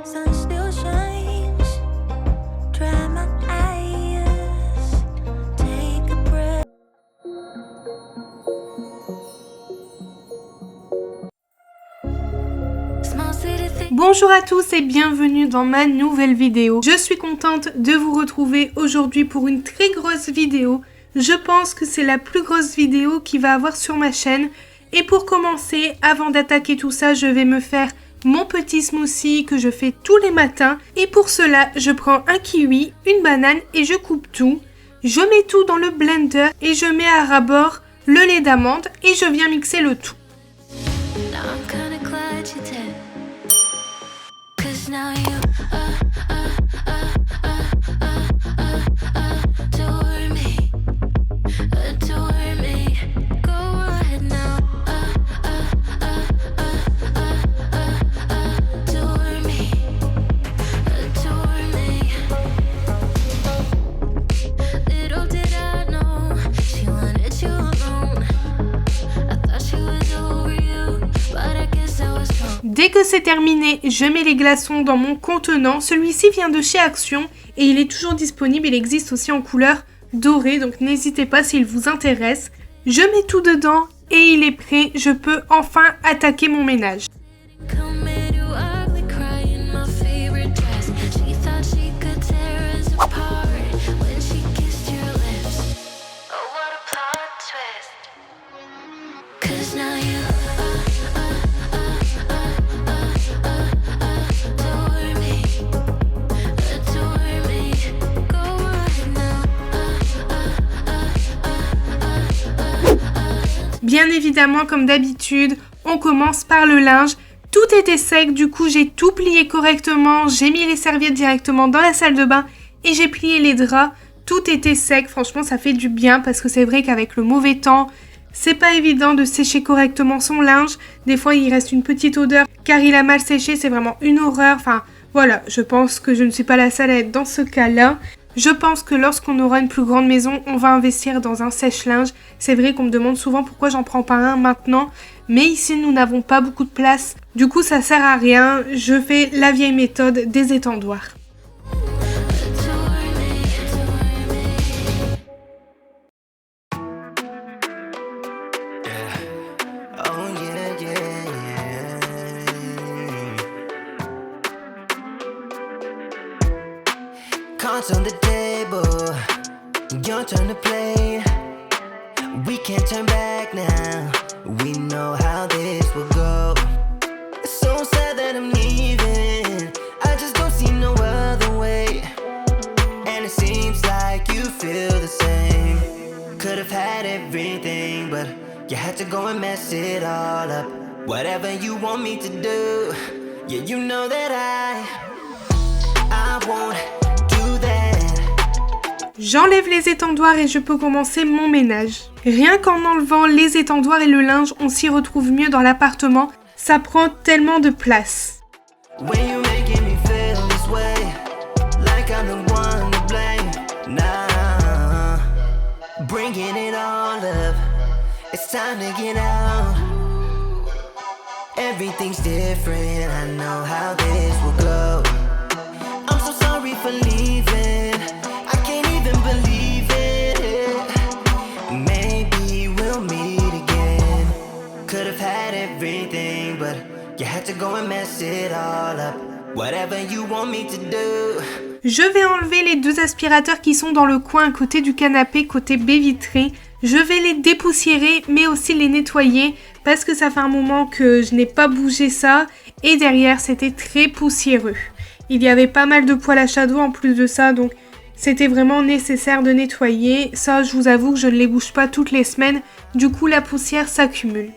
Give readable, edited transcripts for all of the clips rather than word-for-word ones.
sun still shines. Dry my eyes, take a breath. Small city thing. Bonjour à tous et bienvenue dans ma nouvelle vidéo. Je suis contente de vous retrouver aujourd'hui pour une très grosse vidéo. Je pense que c'est la plus grosse vidéo qu'il va avoir sur ma chaîne. Et pour commencer, avant d'attaquer tout ça, je vais me faire mon petit smoothie que je fais tous les matins. Et pour cela, je prends un kiwi, une banane et je coupe tout. Je mets tout dans le blender et je mets à ras-bord le lait d'amande et je viens mixer le tout. Now I'm kinda glad you did. 'Cause now you adore me, adore me. Go ahead now, adore me, adore me. Little did I know she wanted you alone. I thought she was over you, but I guess I was wrong. Dès que c'est terminé, je mets les glaçons dans mon contenant. Celui-ci vient de chez Action et il est toujours disponible. Il existe aussi en couleur dorée, donc n'hésitez pas s'il vous intéresse. Je mets tout dedans et il est prêt. Je peux enfin attaquer mon ménage. Come here to ugly cry in my favorite dress. She thought she could tear us apart when she kissed your lips. Oh, what a plot twist. 'Cause now you adore me, adore me. Go ahead now. Bien évidemment, comme d'habitude, on commence par le linge. Tout était sec, du coup j'ai tout plié correctement. J'ai mis les serviettes directement dans la salle de bain et j'ai plié les draps. Tout était sec, franchement ça fait du bien parce que c'est vrai qu'avec le mauvais temps, c'est pas évident de sécher correctement son linge. Des fois il reste une petite odeur car il a mal séché, c'est vraiment une horreur. Enfin voilà, je pense que je ne suis pas la seule à être dans ce cas-là. Je pense que lorsqu'on aura une plus grande maison, on va investir dans un sèche-linge. C'est vrai qu'on me demande souvent pourquoi j'en prends pas un maintenant. Mais ici, nous n'avons pas beaucoup de place. Du coup, ça sert à rien. Je fais la vieille méthode des étendoirs. Cards on the table, your turn to play. We can't turn back now. We know how this will go. It's so sad that I'm leaving. I just don't see no other way. And it seems like you feel the same. Could have had everything, but you had to go and mess it all up. Whatever you want me to do, yeah, you know that I won't. J'enlève les étendoirs et je peux commencer mon ménage. Rien qu'en enlevant les étendoirs et le linge, on s'y retrouve mieux dans l'appartement. Ça prend tellement de place. Everything's different, I know how this will go. I'm so sorry for leaving. I can't even believe it. Maybe we'll meet again. Could have had everything, but you had to go and mess it all up. Whatever you want me to do. Je vais enlever les deux aspirateurs qui sont dans le coin à côté du canapé, côté baie vitrée. Je vais les dépoussiérer, mais aussi les nettoyer parce que ça fait un moment que je n'ai pas bougé ça. Et derrière, c'était très poussiéreux. Il y avait pas mal de poils à shadow en plus de ça, donc c'était vraiment nécessaire de nettoyer. Ça, je vous avoue que je ne les bouge pas toutes les semaines. Du coup, la poussière s'accumule.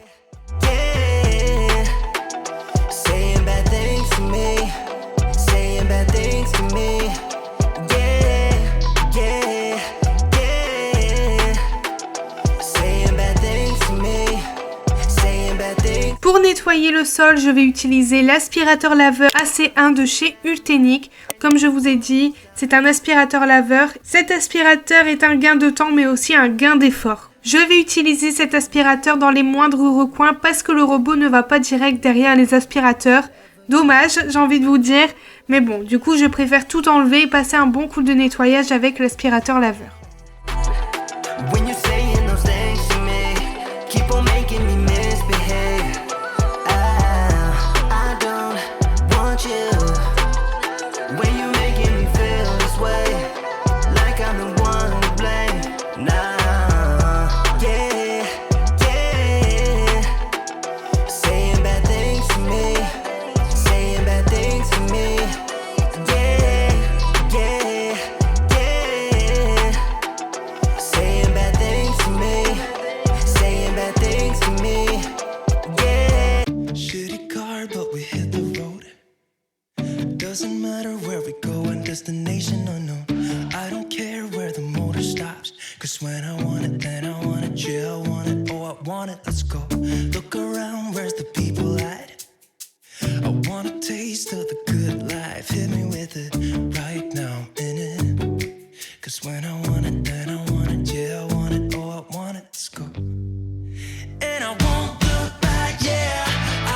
Pour nettoyer le sol, je vais utiliser l'aspirateur laveur AC1 de chez Ultenic. Comme je vous ai dit, c'est un aspirateur laveur. Cet aspirateur est un gain de temps mais aussi un gain d'effort. Je vais utiliser cet aspirateur dans les moindres recoins parce que le robot ne va pas direct derrière les aspirateurs. Dommage, j'ai envie de vous dire, Mais bon, du coup je préfère tout enlever et passer un bon coup de nettoyage avec l'aspirateur laveur. When you're saying those things to me, keep on making me misbehave. I don't want you. When you're making me feel this way, like I'm the one to blame. Nah, yeah, yeah. Saying bad things to me, saying bad things to me. Yeah, yeah, yeah. Saying bad things to me, saying bad things to me, yeah. Shitty car, but we hit the road. Doesn't matter where we go and destination unknown. I don't care where the motor stops, cause when I want it, then I want it, yeah, I want it, oh I want it, let's go. Look around, where's the people at? I want a taste of the good life, hit me with it, right now I'm in it. Cause when I want it, then I want it, yeah, I want it, oh I want it, let's go. And I won't look back, yeah,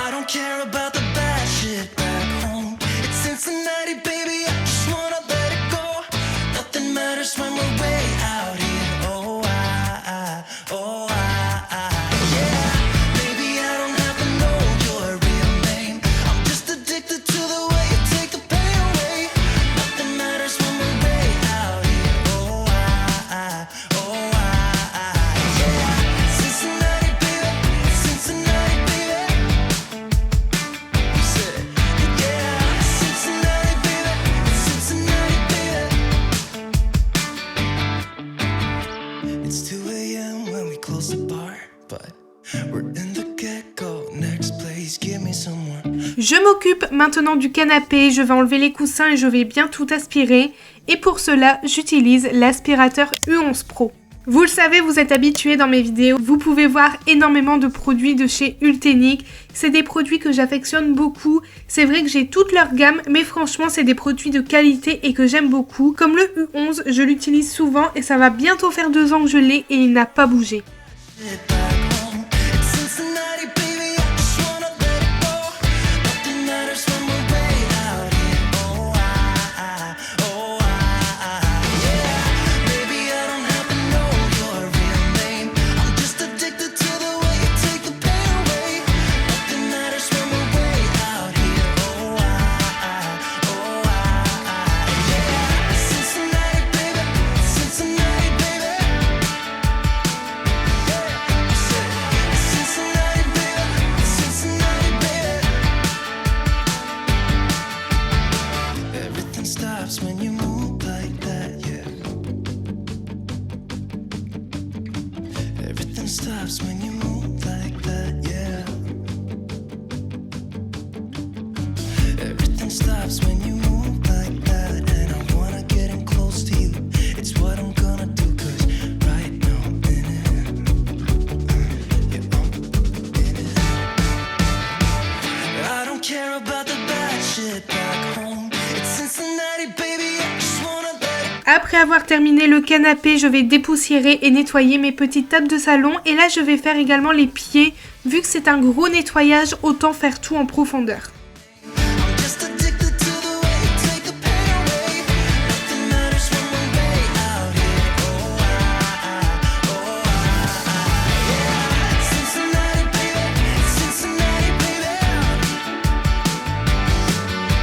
I don't care about the bad shit back home. It's Cincinnati, baby, I just wanna let it go. Nothing matters when we're way out here, oh yeah. Baby, I don't have to know your real name. I'm just addicted to the way you take the pain away. Nothing matters when we're way out here, oh yeah. Cincinnati, baby, Cincinnati, baby. Say, yeah, Cincinnati, baby, Cincinnati, baby. It's 2 a.m. when we close the bar, but we're in the get-go. Next place, give me someone. Je m'occupe maintenant du canapé, je vais enlever les coussins et je vais bien tout aspirer. Et pour cela, j'utilise l'aspirateur U11 Pro. Vous le savez, vous êtes habitués dans mes vidéos, vous pouvez voir énormément de produits de chez Ultenic. C'est des produits que j'affectionne beaucoup. C'est vrai que j'ai toute leur gamme, mais franchement, c'est des produits de qualité et que j'aime beaucoup. Comme le U11, je l'utilise souvent et ça va bientôt faire 2 ans que je l'ai et il n'a pas bougé. Cincinnati, baby, I just wanna let it go. Nothing matters when we're way out here, oh yeah. Baby, I don't have to know your real name. I'm just addicted to the way you take the pain away. Nothing matters when we're way out here, oh yeah. Cincinnati, baby, Cincinnati, baby. Cincinnati, baby, Cincinnati, baby. Everything stops when you move like that, yeah. Everything stops when you move like that, yeah. Everything stops when you move like that, and I wanna get in close to you. It's what I'm gonna do, cause right now I'm in it. Yeah, I'm in it. I don't care about the bad shit back home. It's Cincinnati, baby, I just wanna let it. Après avoir terminé le canapé, je vais dépoussiérer et nettoyer mes petites tables de salon. Et là, je vais faire également les pieds. Vu que c'est un gros nettoyage, autant faire tout en profondeur. I'm just addicted to the way you take the pain away. Nothing matters when we're way out here, oh yeah. Cincinnati, baby, Cincinnati, baby.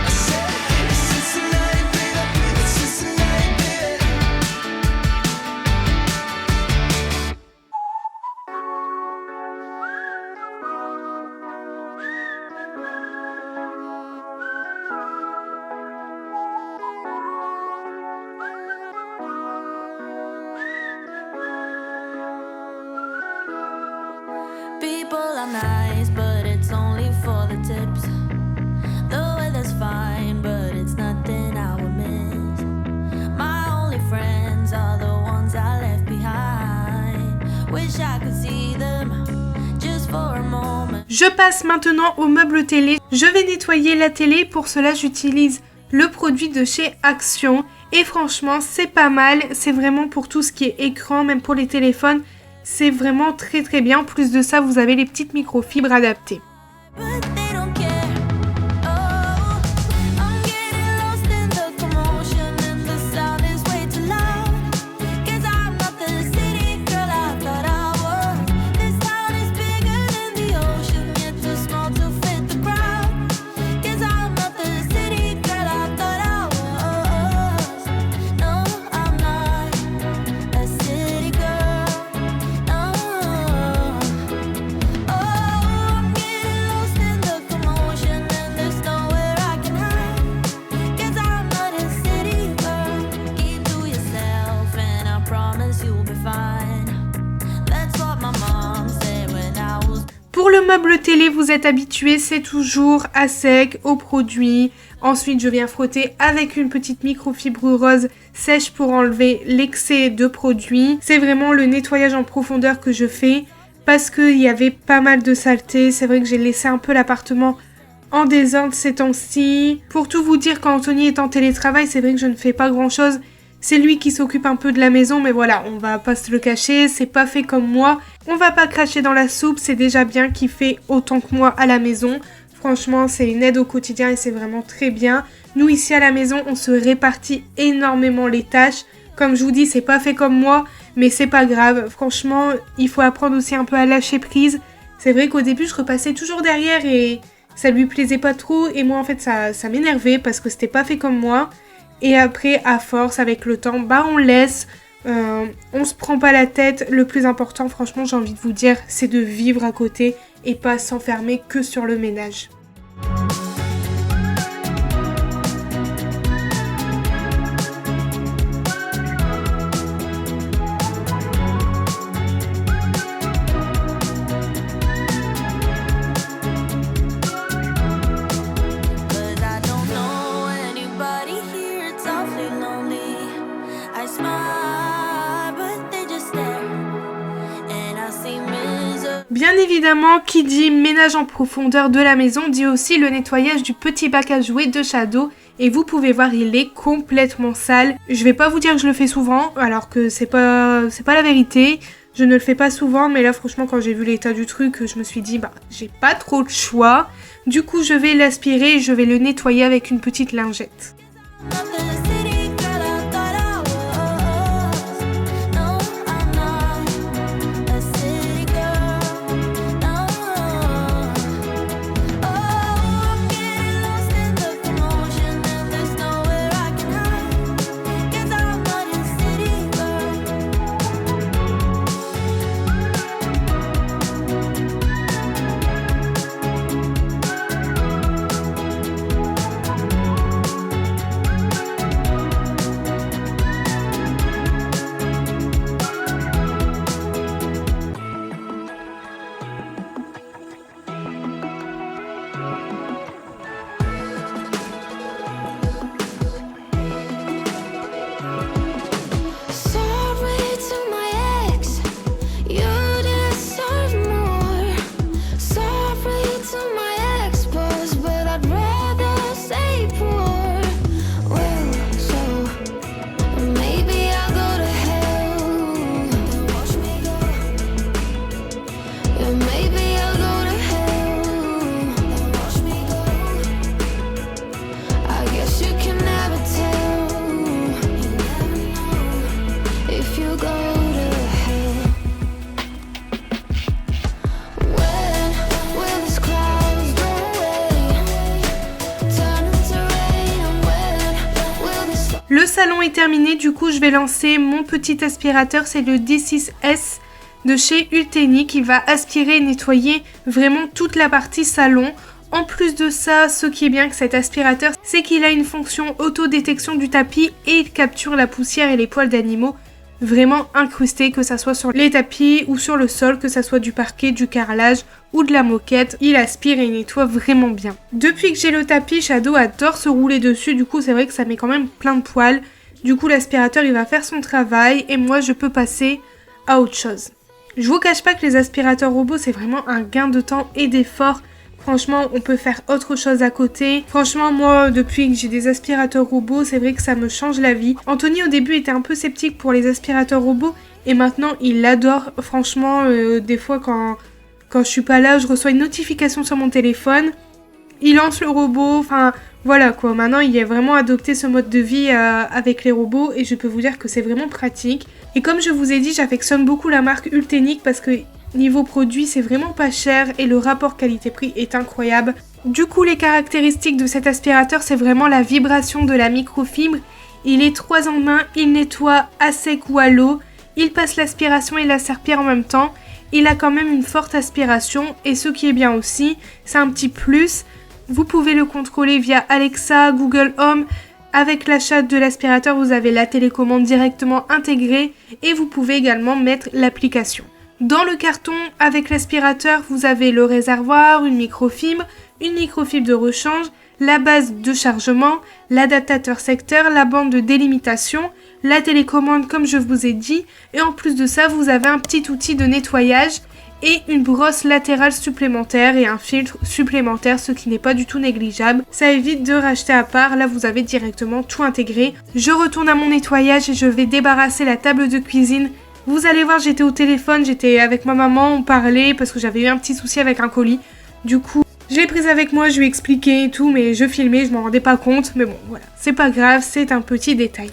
I said Cincinnati, baby, Cincinnati, baby. People are nice, but it's only for the tips. The weather's fine, but it's nothing I would miss. My only friends are the ones I left behind. Wish I could see them just for a moment. Je passe maintenant au meuble télé. Je vais nettoyer la télé. Pour cela, j'utilise le produit de chez Action. Et franchement, c'est pas mal. C'est vraiment pour tout ce qui est écran, même pour les téléphones. C'est vraiment très très bien. En plus de ça, vous avez les petites microfibres adaptées. But they don't care. Oh, I'm getting meuble télé, vous êtes habitués, c'est toujours à sec, au produit. Ensuite, je viens frotter avec une petite microfibre rose sèche pour enlever l'excès de produit. C'est vraiment le nettoyage en profondeur que je fais parce qu'il y avait pas mal de saleté. C'est vrai que j'ai laissé un peu l'appartement en désordre ces temps-ci. Pour tout vous dire, quand Anthony est en télétravail, c'est vrai que je ne fais pas grand-chose. C'est lui qui s'occupe un peu de la maison, mais voilà, on va pas se le cacher, c'est pas fait comme moi. On va pas cracher dans la soupe, c'est déjà bien qu'il fait autant que moi à la maison. Franchement, c'est une aide au quotidien et c'est vraiment très bien. Nous, ici à la maison, on se répartit énormément les tâches. Comme je vous dis, c'est pas fait comme moi, mais c'est pas grave. Franchement, il faut apprendre aussi un peu à lâcher prise. C'est vrai qu'au début, je repassais toujours derrière et ça lui plaisait pas trop. Et moi, en fait, ça m'énervait parce que c'était pas fait comme moi. Et après, à force, avec le temps, on laisse. On se prend pas la tête. Le plus important, franchement, j'ai envie de vous dire, c'est de vivre à côté et pas s'enfermer que sur le ménage. Bien évidemment, qui dit ménage en profondeur de la maison dit aussi le nettoyage du petit bac à jouets de Shadow. Et vous pouvez voir, il est complètement sale. Je vais pas vous dire que je le fais souvent, alors que c'est pas la vérité. Je ne le fais pas souvent, mais là franchement quand j'ai vu l'état du truc, je me suis dit j'ai pas trop de choix. Du coup je vais l'aspirer et je vais le nettoyer avec une petite lingette. Le salon est terminé, du coup je vais lancer mon petit aspirateur, c'est le D6S de chez Ulteni qui va aspirer et nettoyer vraiment toute la partie salon. En plus de ça, ce qui est bien avec cet aspirateur, c'est qu'il a une fonction auto-détection du tapis et il capture la poussière et les poils d'animaux vraiment incrustés, que ça soit sur les tapis ou sur le sol, que ça soit du parquet, du carrelage ou de la moquette. Il aspire et il nettoie vraiment bien. Depuis que j'ai le tapis, Shadow adore se rouler dessus, du coup c'est vrai que ça met quand même plein de poils. Du coup l'aspirateur il va faire son travail et moi je peux passer à autre chose. Je vous cache pas que les aspirateurs robots c'est vraiment un gain de temps et d'effort. Franchement, on peut faire autre chose à côté. Franchement, moi, depuis que j'ai des aspirateurs robots, c'est vrai que ça me change la vie. Anthony, au début, était un peu sceptique pour les aspirateurs robots. Et maintenant, il l'adore. Franchement, des fois, quand je suis pas là, je reçois une notification sur mon téléphone. Il lance le robot. Enfin, voilà quoi. Maintenant, il a vraiment adopté ce mode de vie avec les robots. Et je peux vous dire que c'est vraiment pratique. Et comme je vous ai dit, j'affectionne beaucoup la marque Ulteni parce que niveau produit, c'est vraiment pas cher et le rapport qualité-prix est incroyable. Du coup, les caractéristiques de cet aspirateur, c'est vraiment la vibration de la microfibre. Il est 3 en 1, il nettoie à sec ou à l'eau, il passe l'aspiration et la serpillière en même temps. Il a quand même une forte aspiration et ce qui est bien aussi, c'est un petit plus. Vous pouvez le contrôler via Alexa, Google Home. Avec l'achat de l'aspirateur, vous avez la télécommande directement intégrée et vous pouvez également mettre l'application. Dans le carton avec l'aspirateur, vous avez le réservoir, une microfibre de rechange, la base de chargement, l'adaptateur secteur, la bande de délimitation, la télécommande comme je vous ai dit, et en plus de ça, vous avez un petit outil de nettoyage et une brosse latérale supplémentaire et un filtre supplémentaire, ce qui n'est pas du tout négligeable. Ça évite de racheter à part, là vous avez directement tout intégré. Je retourne à mon nettoyage et je vais débarrasser la table de cuisine. Vous allez voir, j'étais au téléphone, j'étais avec ma maman, on parlait parce que j'avais eu un petit souci avec un colis. Du coup, je l'ai prise avec moi, je lui ai expliqué et tout, mais je filmais, je m'en rendais pas compte. Mais bon, voilà, c'est pas grave, c'est un petit détail.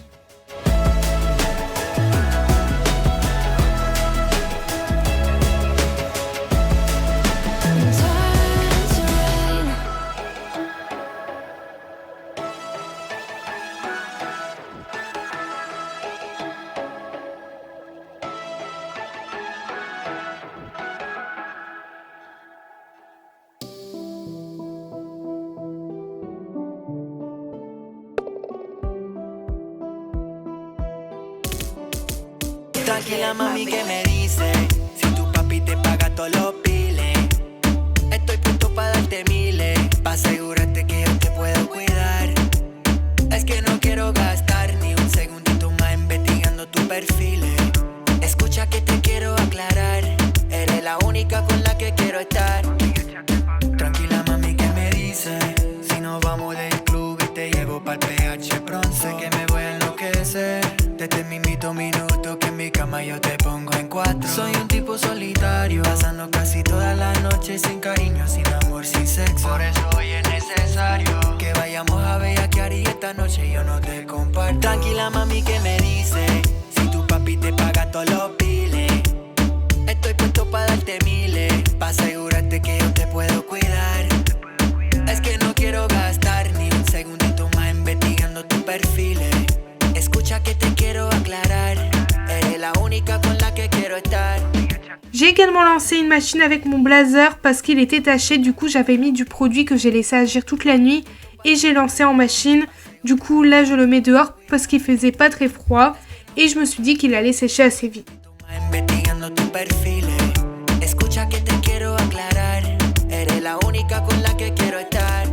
Tranquila mami, que me dice? Si tu papi te paga todos los biles, estoy puesto para darte miles, pa' asegurarte que yo te puedo cuidar. Es que no quiero gastar ni un segundito más investigando tus perfiles. Escucha que te quiero aclarar, eres la única con la que quiero estar. Tranquila mami, que me dice? Si nos vamos del club y te llevo pa'l PH pronto, sé que me voy a enloquecer. Desde mi minuto que en mi cama yo te pongo en 4. Soy un tipo solitario, pasando casi toda la noche sin cariño, sin amor, sin sexo. Por eso hoy es necesario que vayamos a bellaquear y esta noche yo no te comparto. Tranquila mami, que me dice? Si tu papi te paga todos los biles, estoy puesto para darte miles, pa' asegurarte que yo te puedo cuidar. Es que no quiero gastar ni un segundito más investigando tus perfiles. Escucha que te quiero aclarar, eres la única con la que quiero estar. J'ai également lancé une machine avec mon blazer parce qu'il était taché, du coup j'avais mis du produit que j'ai laissé agir toute la nuit et j'ai lancé en machine. Du coup là je le mets dehors parce qu'il faisait pas très froid et je me suis dit qu'il allait sécher assez vite. Investigando tus perfiles, escucha que te quiero aclarar, eres la única con la que quiero estar.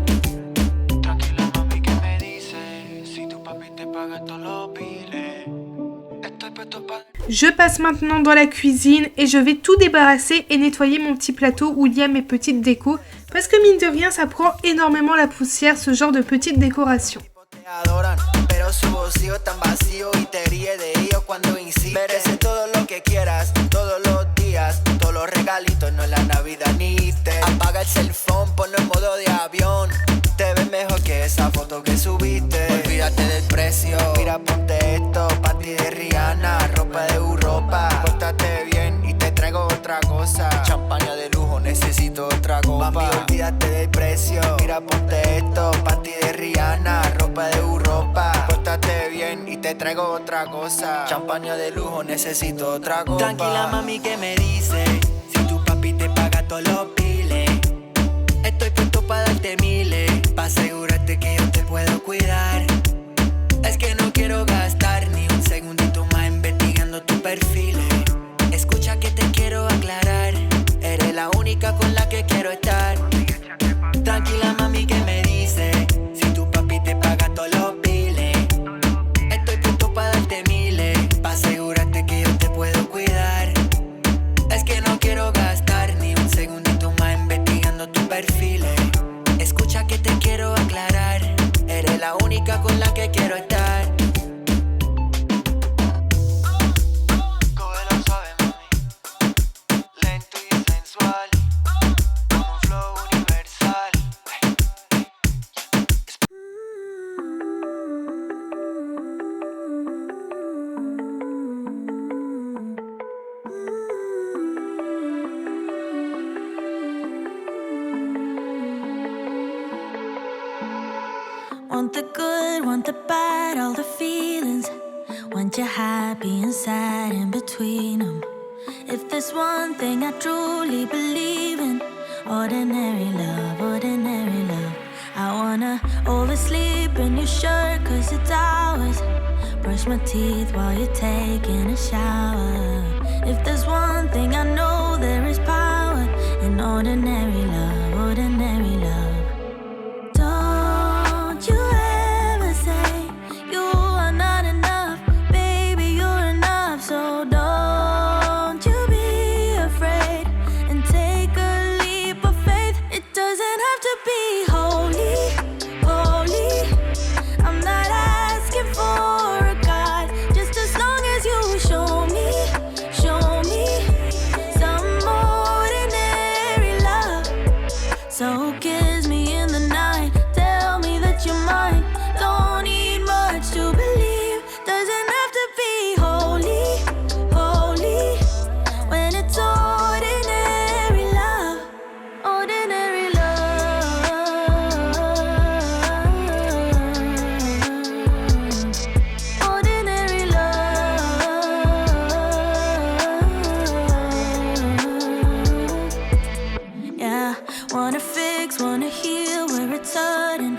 Tranquila mami, que me dice? Si tu papi te paga todos los biles, estoy puesto para... Je passe maintenant dans la cuisine et je vais tout débarrasser et nettoyer mon petit plateau où il y a mes petites décos parce que mine de rien ça prend énormément la poussière, ce genre de petites décorations. Te adoran, pero su bolsillo tan vacío y te ríe de ellos cuando insistes. Merece todo lo que quieras, todos los días, todos los regalitos, no es la Navidad ni te. Apaga el cell phone, ponlo en modo de avión. Te ves mejor que esa foto que subiste. Olvídate del precio, mira ponte esto, panty de Rihanna, ropa de Europa. Pórtate bien y te traigo otra cosa. Champaña de lujo, necesito otra copa. Mami, olvídate del precio, mira ponte esto, panty de Rihanna, ropa de Europa. Pórtate bien y te traigo otra cosa. Champaña de lujo, necesito otra copa. Tranquila mami, que me dice? Si tu papi te paga todos los biles, estoy puesto para darte miles, pa' asegurarte que yo te puedo cuidar. Es que no quiero gastar ni un segundito más investigando tus perfiles. Escucha que te quiero aclarar, eres la única con la que quiero estar. Tranquila mami, que me dice? Si tu papi te paga todos los biles, estoy puesto para darte miles, pa' asegurarte que yo te puedo cuidar. Es que no quiero gastar ni un segundito más investigando tus perfiles. Escucha que te quiero aclarar, eres la única con la que quiero estar. Cógelo suave, mami, lento y sensual, con un flow universal. Want the good, want the bad, all the feelings. Want you happy and sad in between them. If there's one thing I truly believe in, ordinary love, ordinary love. I wanna oversleep in your shirt 'cause it's ours. Brush my teeth while you're taking a shower. If there's one thing I know, there is power in ordinary love, ordinary love. Don't you ever say you are not enough, baby, you're enough. So don't you be afraid and take a leap of faith. It doesn't have to be holy, holy. I'm not asking for a God, just as long as you show me some ordinary love. So kiss me in the night, tell me that you're mine. Don't need much to believe, doesn't have to be holy, holy. When it's ordinary love, ordinary love, ordinary love. Yeah, wanna fix, wanna heal where it's hurting.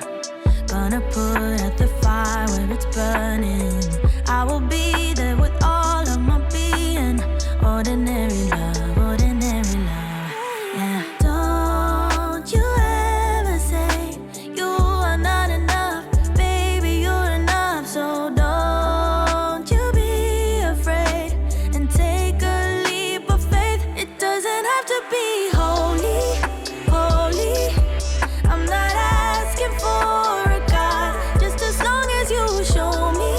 Gonna put out the fire where it's burning. I will be there with all of my being. Ordinary love, ordinary love. Yeah. Don't you ever say you are not enough, baby, you're enough. So don't you be afraid and take a leap of faith. It doesn't have to be holy, holy. I'm not asking for a God, just as long as you show me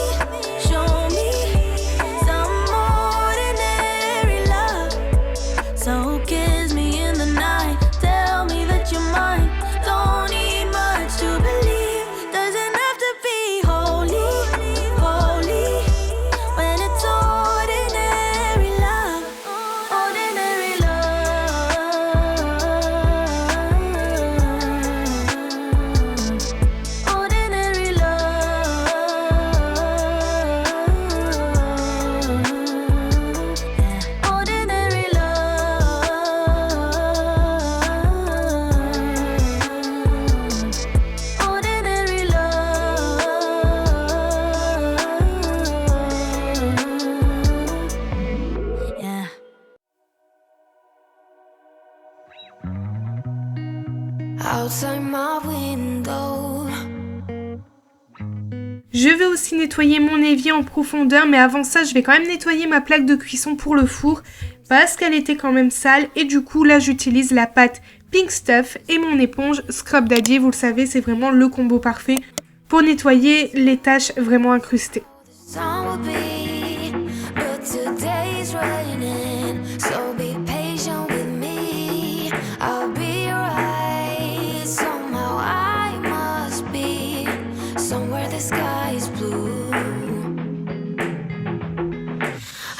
some ordinary love. So kiss me in the night, tell me that you're mine. Don't need much to believe, doesn't have to be holy, holy. When it's ordinary love, ordinary love, ordinary love, yeah. Ordinary love, ordinary love, yeah. Outside my window. Je vais aussi nettoyer mon évier en profondeur, mais avant ça, je vais quand même nettoyer ma plaque de cuisson pour le four parce qu'elle était quand même sale et du coup, là, j'utilise la pâte Pink Stuff et mon éponge Scrub Daddy. Vous le savez, c'est vraiment le combo parfait pour nettoyer les taches vraiment incrustées. Sun will be, but today's raining. So be patient with me. I'll be right. Somehow I must be somewhere the sky is blue.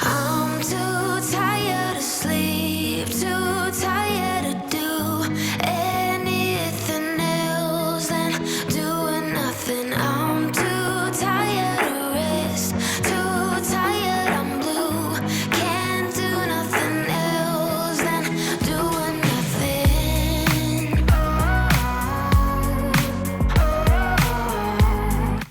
I'm too tired to sleep, too tired to do anything else than doing nothing. I'm too tired to rest, too tired, I'm blue. Can't do nothing else than doing nothing.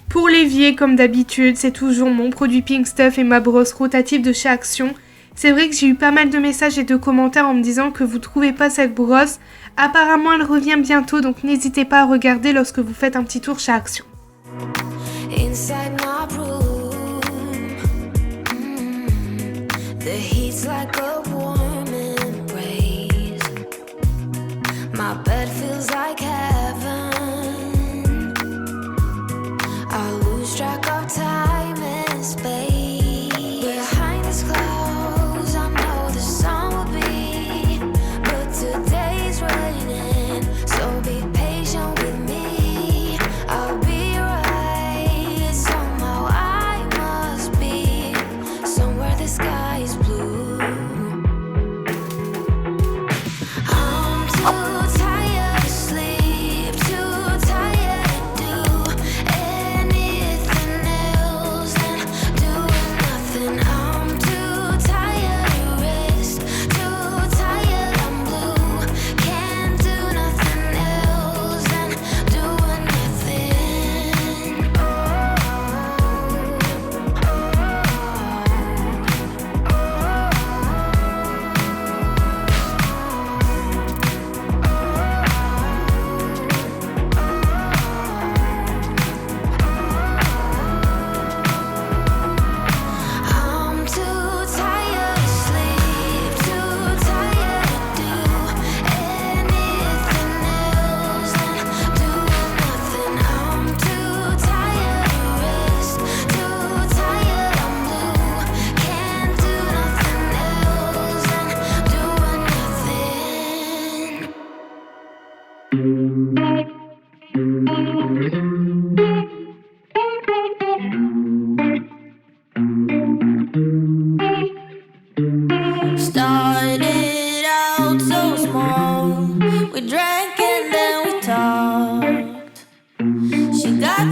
Pour l'évier, comme d'habitude, c'est toujours mon produit Pink Stuff et ma brosse rotative de chez Action. C'est vrai que j'ai eu pas mal de messages et de commentaires en me disant que vous trouvez pas cette brosse. Apparemment, elle revient bientôt, donc n'hésitez pas à regarder lorsque vous faites un petit tour chez Action. Inside my room, the heat's like a warm embrace. My bed feels like heaven. I lose track of time and space. Behind these clouds, I know the sun will be, but today's raining. So be patient with me. I'll be right. Somehow I must be somewhere the sky is blue.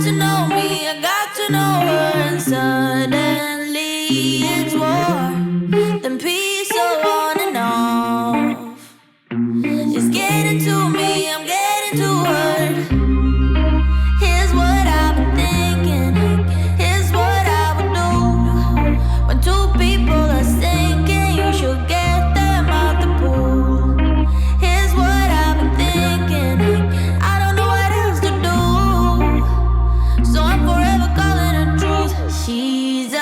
to know me, I got to know her, and suddenly it's war, then peace, so on and off. She's getting to me, I'm getting to her. Here's what I've been thinking, here's what I would do. When two people are sinking, you should get them out the pool. Here's what I've been thinking, I don't know what else to do, so I'm forever calling her truth. She's a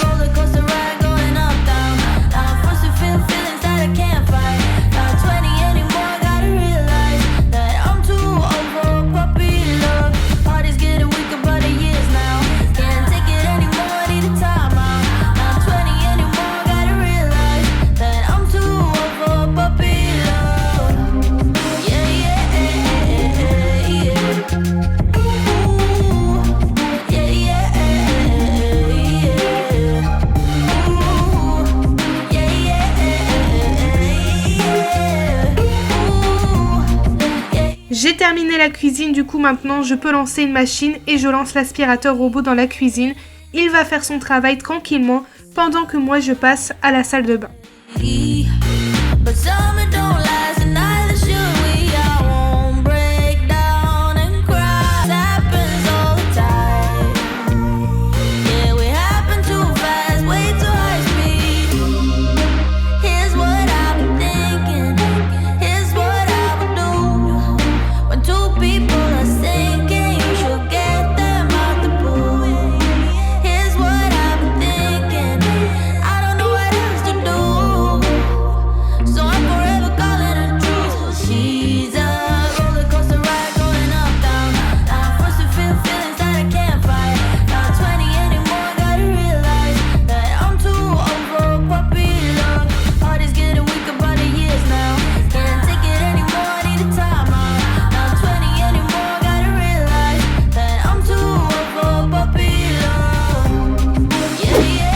roller coaster ride going up, down. I'm forced to feel feelings that I can't fight. Not 20 anymore, gotta realize that I'm too old for puppy love. Heart is getting weaker by the years now. Can't take it anymore, need a time out. Not 20 anymore, gotta realize that I'm too old for puppy love. Yeah, yeah, yeah, yeah. Ooh, yeah, yeah, yeah. Ooh, yeah, yeah, yeah. J'ai terminé la cuisine, du coup maintenant je peux lancer une machine et je lance l'aspirateur robot dans la cuisine. Il va faire son travail tranquillement pendant que moi je passe à la salle de bain. But summer don't last, and neither should we. I won't break down and cry. It happens all the time. Yeah, we happen too fast, way too high speed. Here's what I've been thinking, here's what I would do. When two people are sinking, you should get them out the pool. Here's what I've been thinking, I don't know what else to do, so I'm forever calling her truth. She's a roller coaster ride going up, down. I'm forced to feel feelings that I can't fight. Not 20 anymore, gotta realize that I'm too old for puppy love. Heart is getting weaker by the years now. Can't take it anymore, need a time out. Not 20 anymore, gotta realize that I'm too old for puppy love. Yeah, yeah,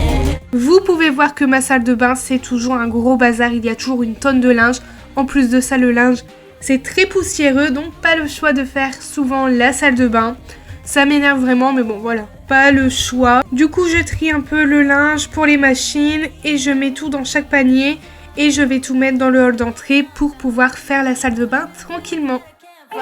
yeah. Vous pouvez voir que ma salle de bain c'est toujours un gros bazar, il y a toujours une tonne de linge. En plus de ça, le linge c'est très poussiéreux, donc pas le choix de faire souvent la salle de bain. Ça m'énerve vraiment, mais bon voilà, pas le choix. Du coup je trie un peu le linge pour les machines et je mets tout dans chaque panier et je vais tout mettre dans le hall d'entrée pour pouvoir faire la salle de bain tranquillement. Not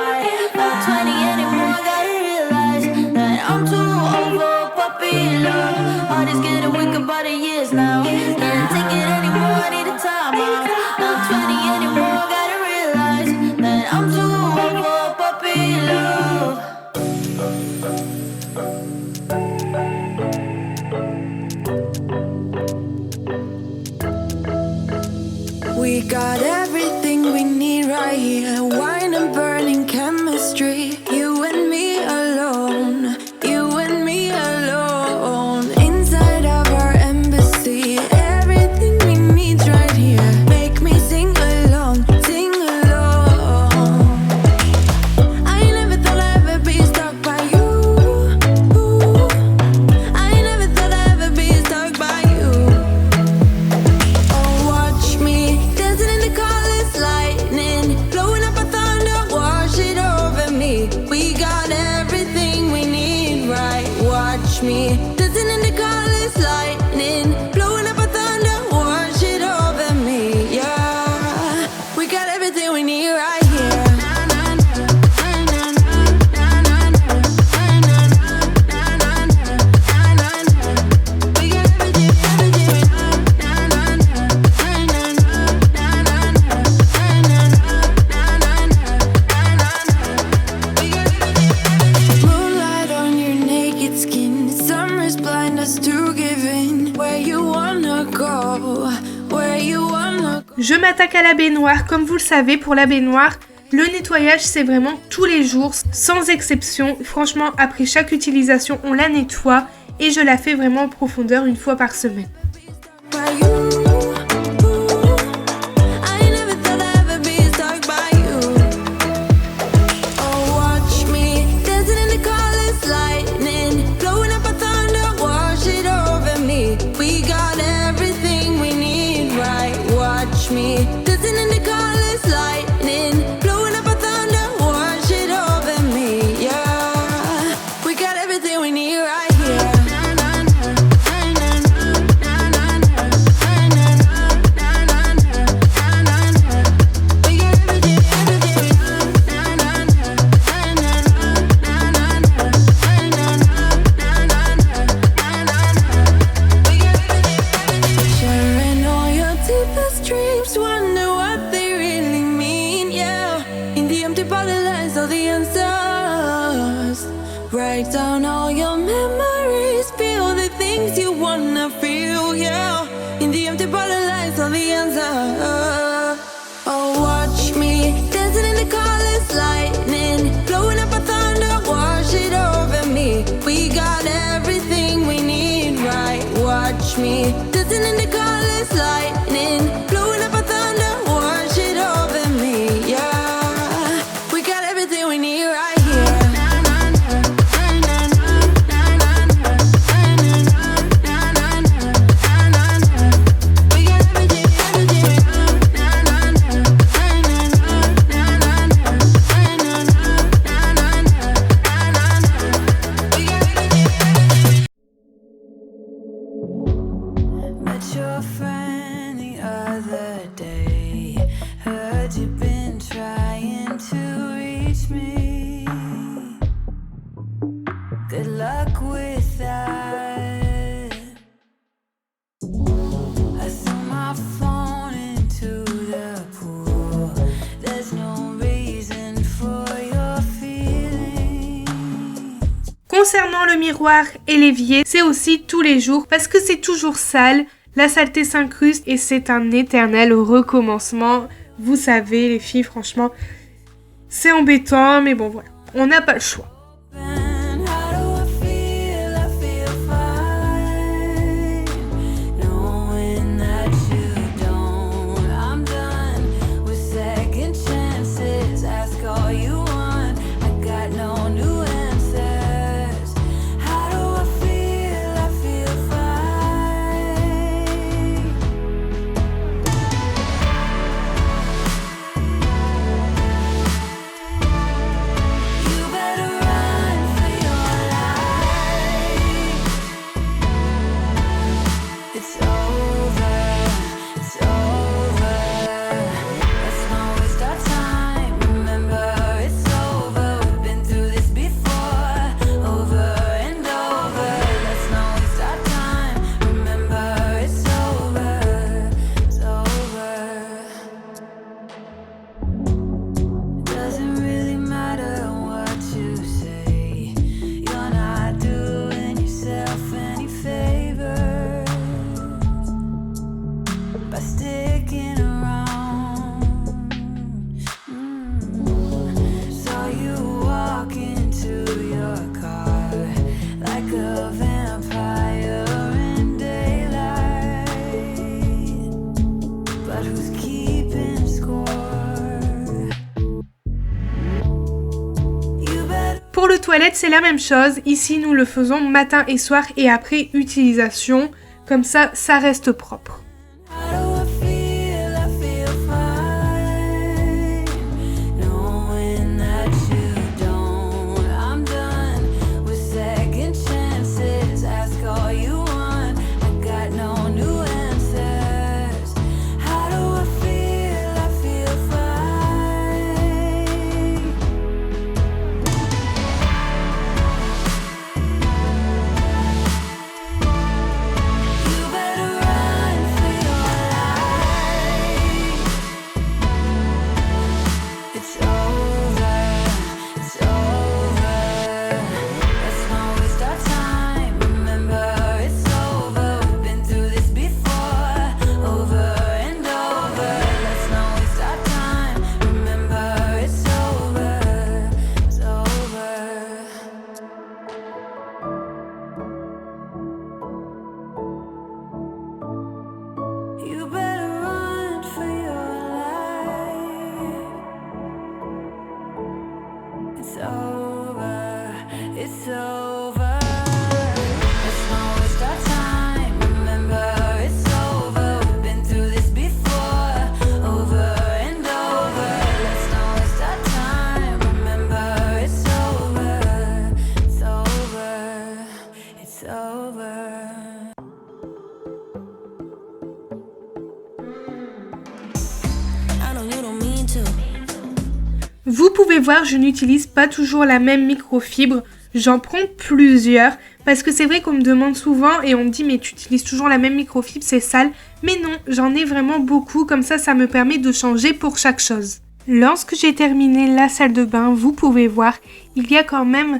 20 anymore, gotta realize that I'm too old for puppy love. Heart is getting weaker by the years now. Can't take it anymore, need a time out. Not 20 anymore, gotta realize that I'm too old for puppy love. We got everything we need right here. Wine and burning chemistry. You and me alone. You and me alone. Inside of our embassy. Everything we need's right here. Make me sing along. Sing along. I never thought I'd ever be stuck by you. I never thought I'd ever be stuck by you. Oh, watch me dancing in the colors, lightning, blowing up a thunder, wash it over me. We got everything we need, right? Watch me dancing in the colors, lightning, blowing up a thunder, wash it over me. Yeah, we got everything we need right here. We got moonlight on your naked skin. Summer's blind us to give in. Where you wanna go? Where you wanna go? Je m'attaque à la baignoire. Comme vous le savez, pour la baignoire, le nettoyage c'est vraiment tous les jours, sans exception. Franchement, après chaque utilisation, on la nettoie et je la fais vraiment en profondeur une fois par semaine. By you. I never thought I'd ever be stuck by you. Oh, watch me dancing in the colors, lightning, blowing up a thunder, wash it over me. We got everything we need, right? Watch me dancing in the colors, lightning, blowing up a thunder, wash it over me. Yeah, Write down all your memories, feel the things you wanna feel, yeah. In the empty bottle lights are the answer. Oh, watch me dancing in the colors, lightning, blowing up a thunder, wash it over me. We got everything we need, right? Watch me dancing in the colors, lightning, blowing up a thunder, wash it over me, yeah. We got everything we need right here. Met your friend the other day. Heard you've been trying to reach me. Good luck with that. I threw my phone into the pool. There's no reason for your feelings. Concernant le miroir et l'évier, c'est aussi tous les jours parce que c'est toujours sale, la saleté s'incruste et c'est un éternel recommencement. Vous savez les filles, franchement, c'est embêtant, mais bon voilà, on n'a pas le choix. And how do I feel? I feel fine, knowing that you don't. I'm done with second chances. Ask all you want. I got no new answers. How do I feel? I feel fine. You better run for your life. It's over, it's over. Let's not waste our time. Remember, it's over. We've been through this before, over and over. Let's not waste our time. Remember, it's over, it's over. Doesn't really matter what you say. You're not doing yourself any favors by sticking around. Saw you walk into your car like a vampire in daylight. But who's keeping score? You better Pour le toilette, c'est la même chose. Ici, nous le faisons matin et soir et après utilisation. Comme ça reste propre. How do I feel? I feel fine, knowing that you don't. I'm done with second chances. Ask all you want. I got no new answers. How do I feel? I feel fine. You better run for your life. It's over, it's over. Let's not waste our time. Remember, it's over. We've been through this before, over and over. Let's not waste our time. Remember, it's over, it's over. You better run for your life. It's over, it's over. Let's not waste our time. Remember, it's over. We've been through this before, over and over. Let's not waste our time. Remember, it's over, it's over, it's over. I know you don't mean to. Vous pouvez voir, je n'utilise pas toujours la même microfibre. J'en prends plusieurs parce que c'est vrai qu'on me demande souvent et on me dit mais tu utilises toujours la même microfibre, c'est sale. Mais non, j'en ai vraiment beaucoup, comme ça me permet de changer pour chaque chose. Lorsque j'ai terminé la salle de bain, vous pouvez voir, il y a quand même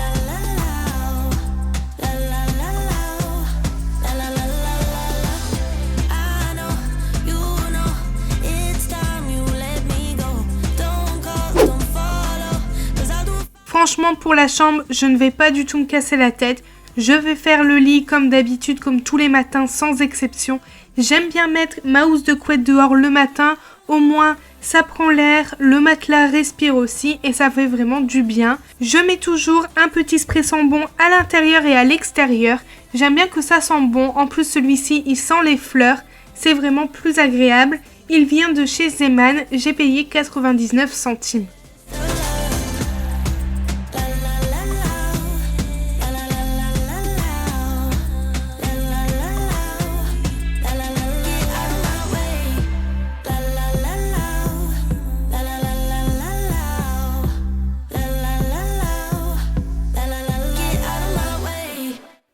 I know, you know, it's time you let me go. Don't call, don't follow, 'cause I'll do. Franchement, pour la chambre, je ne vais pas du tout me casser la tête. Je vais faire le lit comme d'habitude, comme tous les matins, sans exception. J'aime bien mettre ma housse de couette dehors le matin. Au moins, ça prend l'air, le matelas respire aussi et ça fait vraiment du bien. Je mets toujours un petit spray sent bon à l'intérieur et à l'extérieur. J'aime bien que ça sent bon. En plus, celui-ci, il sent les fleurs. C'est vraiment plus agréable. Il vient de chez Zeman. J'ai payé 99 centimes.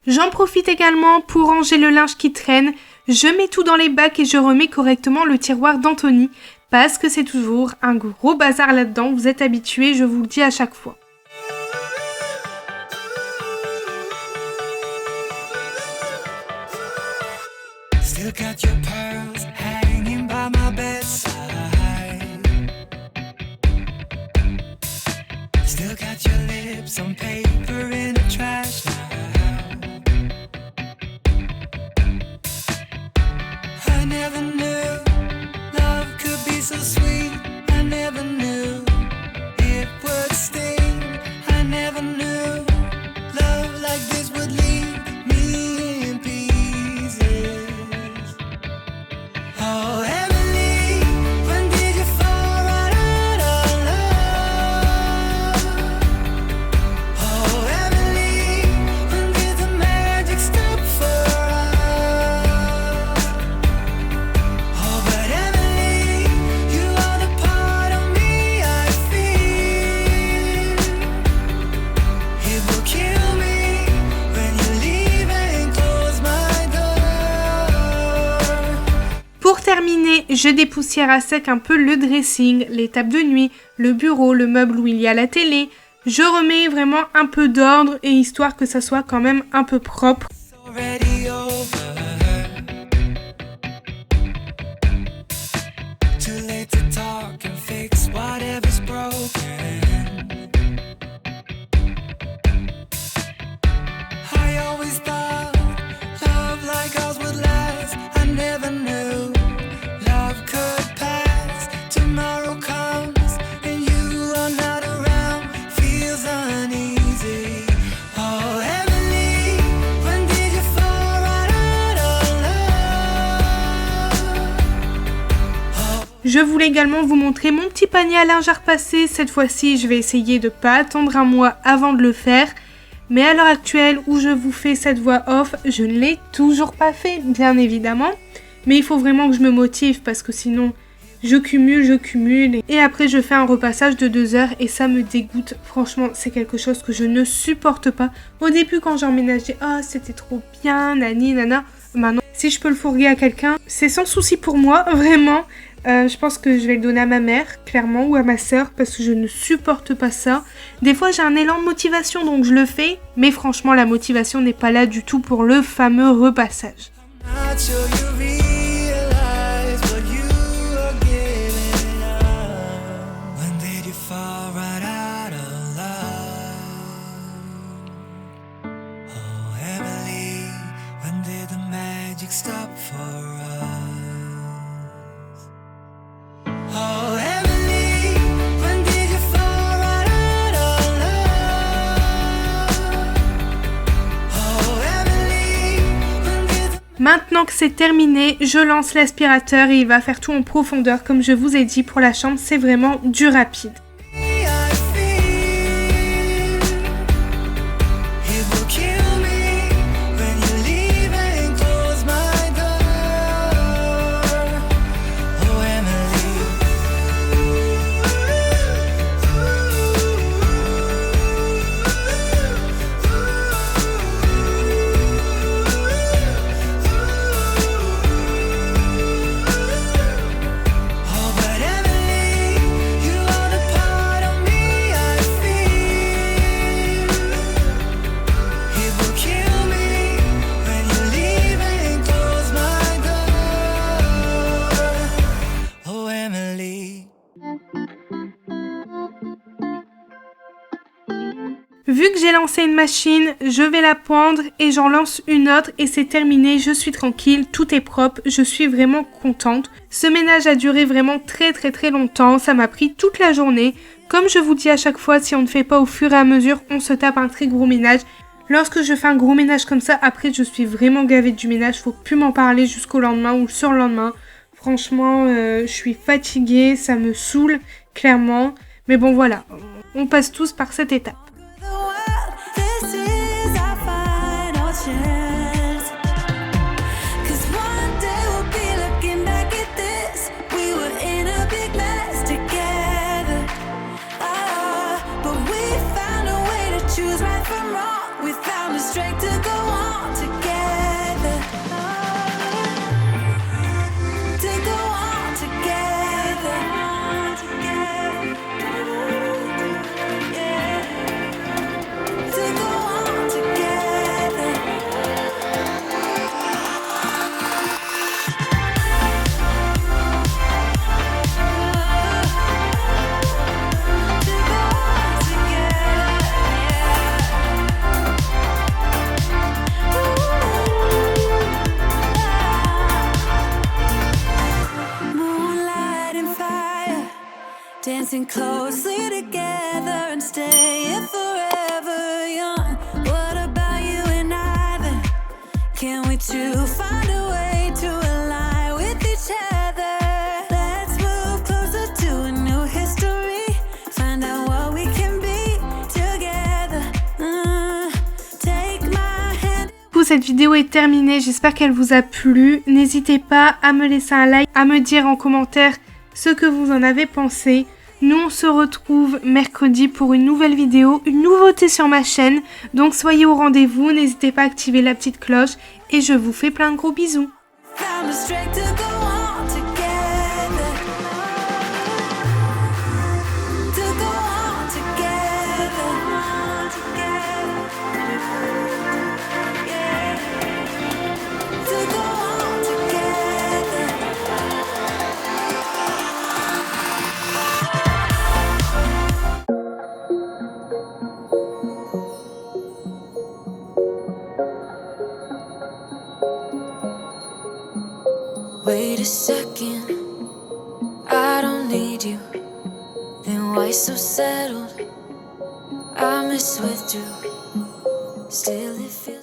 J'en profite également pour ranger le linge qui traîne. Je mets tout dans les bacs et je remets correctement le tiroir d'Anthony parce que c'est toujours un gros bazar là-dedans. Vous êtes habitués, je vous le dis à chaque fois. Still got your pearls hanging by my bedside. Still got your lips on paper in a trash now. I never knew love could be so sweet. I never knew it would sting. I never knew love like this would leave me in pieces. Oh, Emily, when did you fall right out of love? Oh, Emily, when did the magic stop for us? Oh, but Emily, you are the part of me I feel. It will kill me when you leave and close my door. Pour terminer, je dépoussière à sec un peu le dressing, les tables de nuit, le bureau, le meuble où il y a la télé. Je remets vraiment un peu d'ordre et histoire que ça soit quand même un peu propre. Already over. Too late to talk and fix whatever's broken. I always thought love like ours would last. I never knew love could pass. Tomorrow comes and you are not around. Feels uneasy. Oh, Emily, when did Je voulais également vous montrer mon petit panier à linge à repasser. Cette fois-ci, je vais essayer de pas attendre un mois avant de le faire. Mais à l'heure actuelle où je vous fais cette voix off, je ne l'ai toujours pas fait, bien évidemment. Mais il faut vraiment que je me motive parce que sinon, je cumule. Et après, je fais un repassage de 2 heures et ça me dégoûte. Franchement, c'est quelque chose que je ne supporte pas. Au début, quand j'ai emménagé, c'était trop bien, nani, nana. Maintenant, si je peux le fourguer à quelqu'un, c'est sans souci pour moi, vraiment. Je pense que je vais le donner à ma mère, clairement, ou à ma sœur, parce que je ne supporte pas ça. Des fois, j'ai un élan de motivation, donc je le fais. Mais franchement, la motivation n'est pas là du tout pour le fameux repassage. Not sure you realize what you are giving up. When did you fall right out of love? Oh, Emily, when did the magic stop for us? Oh, Emily, when did you fall right out of love? Oh, Emily, when did Maintenant que c'est terminé, je lance l'aspirateur et il va faire tout en profondeur. Comme je vous ai dit, pour la chambre, c'est vraiment du rapide. I feel it will kill me when you leave and close my door. Oh, Emily. Oh, but Emily, you are the part of me I feel. It will kill me when you leave and close my door. Oh, Emily. Vu que j'ai lancé une machine, je vais la pendre et j'en lance une autre et c'est terminé, je suis tranquille, tout est propre, je suis vraiment contente. Ce ménage a duré vraiment très longtemps, ça m'a pris toute la journée. Comme je vous dis à chaque fois, si on ne fait pas au fur et à mesure, on se tape un très gros ménage. Lorsque je fais un gros ménage comme ça, après je suis vraiment gavée du ménage, faut plus m'en parler jusqu'au lendemain ou le surlendemain. Franchement, je suis fatiguée, ça me saoule, clairement. Mais bon voilà, on passe tous par cette étape. The world, this is our final chance. 'Cause one day we'll be looking back at this. We were in a big mess together. But we found a way to choose right from wrong. We found the strength to go on together. To go on together. Yeah. To go on together. To go on together. Moonlight and fire, dancing closely together and staying forever young. What about you and I then? Can we two find a way to align with each other? Let's move closer to a new history. Find out what we can be together. Take my hand. Du coup, cette vidéo est terminée, j'espère qu'elle vous a plu. N'hésitez pas à me laisser un like, à me dire en commentaire ce que vous en avez pensé. Nous, on se retrouve mercredi pour une nouvelle vidéo, une nouveauté sur ma chaîne. Donc soyez au rendez-vous, n'hésitez pas à activer la petite cloche et je vous fais plein de gros bisous. Found the strength to go on together. To go on together. Yeah. To go on together. Wait a second, I don't need you. Then why so settled? I miss withdrew. Still it feels